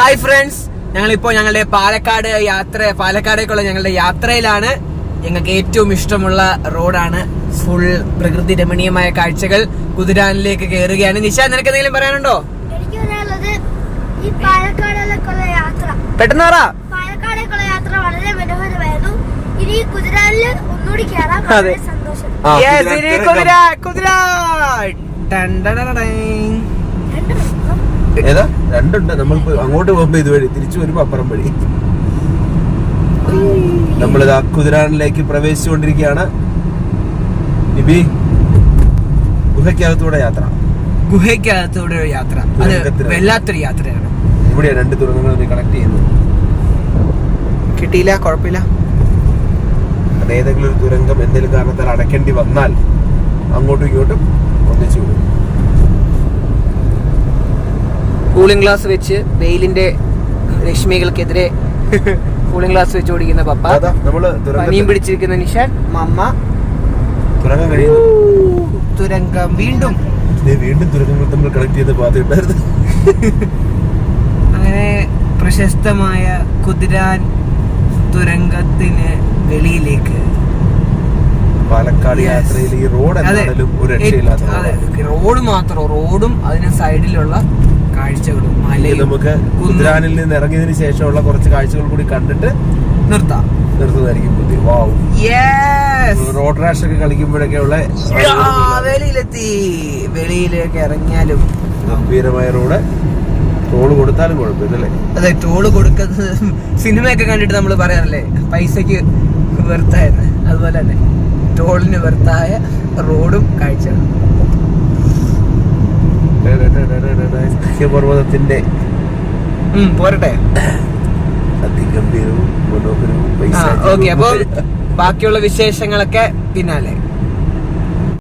Hi friends, ഞങ്ങളിപ്പോ ഞങ്ങളുടെ പാലക്കാടേക്കുള്ള ഞങ്ങളുടെ യാത്രയിലാണ്. ഞങ്ങൾക്ക് ഏറ്റവും ഇഷ്ടമുള്ള റോഡാണ്. ഫുൾ പ്രകൃതി രമണീയമായ കാഴ്ചകൾ. കുതിരാനിലേക്ക് കയറുകയാണ്. നിശാ, നിനക്ക് എന്തെങ്കിലും പറയാനുണ്ടോ? എനിക്ക് പറയാനുള്ളത് ഈ പാലക്കാടേക്കുള്ള യാത്ര, പെട്ടെന്ന് പറ. പാലക്കാടേക്കുള്ള യാത്ര വളരെ മനോഹരമായിരുന്നു. ഇനി കുതിരാനിൽ ഒന്നുകൂടി കയറാൻ വളരെ സന്തോഷം. ഏതാ രണ്ടുണ്ട്. നമ്മൾ അങ്ങോട്ട് പോകുമ്പോ ഇതുവഴി, തിരിച്ചു വരുമ്പോ അപ്പുറം വഴി. നമ്മളിതാ കുതിരാനിലേക്ക് പ്രവേശിച്ചുകൊണ്ടിരിക്കുകയാണ്. നിബി, ഗുഹയ്ക്കകത്തൂടെ യാത്ര. ഗുഹയ്ക്കകത്തൂടെ യാത്ര, അത് വല്ലാത്തൊരു യാത്രയാണ്. ഇവിടെയാണ് രണ്ട് തുറമുഖങ്ങൾ കണക്ട് ചെയ്യുന്നത്. കിട്ടിയില്ല, കുഴപ്പമില്ല. ഏതെങ്കിലും ഒരു തുരങ്കം എന്തെങ്കിലും കാരണത്താൽ അടയ്ക്കേണ്ടി വന്നാൽ അങ്ങോട്ടും ഇങ്ങോട്ടും ഒന്നിച്ചു വിടും. കൂളിംഗ് ഗ്ലാസ് വെച്ച് വെയിലിന്റെ രശ്മികൾക്കെതിരെ കൂളിംഗ് ഗ്ലാസ് വെച്ച് ഓടിക്കുന്ന പപ്പ, പനിയും പിടിച്ചിരിക്കുന്ന നിഷാൻ, മമ്മ. തുരങ്കം കഴിയുന്നു. തുരങ്കം വീണ്ടും തുരങ്കങ്ങൾ തമ്മിൽ കണക്ട് ചെയ്ത പാതയുണ്ടായിരുന്നു. അങ്ങനെ പ്രശസ്തമായ കുതിരാൻ തുരങ്കത്തിന് വെളിയിലേക്ക് പാലക്കാട് യാത്രയിൽ ഈ റോഡ് എന്തായാലും ഒരു രക്ഷയില്ലാത്ത റോഡും അതിന് സൈഡിലുള്ള കാഴ്ചകളും മലയും. നമുക്ക് കുതിരാനിൽ നിന്ന് ഇറങ്ങിയതിന് ശേഷമുള്ള കുറച്ച് കാഴ്ചകൾ കൂടി കണ്ടിട്ട് നിർത്തുന്നതായിരിക്കും ബുദ്ധി. വാവ്, റോഡ് റാഷ് ഒക്കെ കളിക്കുമ്പോഴൊക്കെ ഉള്ള വെളിയിലേക്ക് ഇറങ്ങിയാലും ഗംഭീരമായ റോഡ്. ടോള് കൊടുത്താലും കുഴപ്പമില്ലല്ലേ? അതെ, ടോള് കൊടുക്കുന്നത് സിനിമയൊക്കെ കണ്ടിട്ട് നമ്മൾ പറയാറില്ലേ, പൈസക്ക് വെറുത്തായെന്ന്. അതുപോലെ തന്നെ ടോളിന് വെറുത്തായ റോഡും കാഴ്ചകളും. പർവ്വതത്തിന്റെ പോരട്ടെ, അതിഗംഭീരവും മനോഹരവും. ഓക്കെ. അപ്പൊ ബാക്കിയുള്ള വിശേഷങ്ങളൊക്കെ പിന്നാലെ.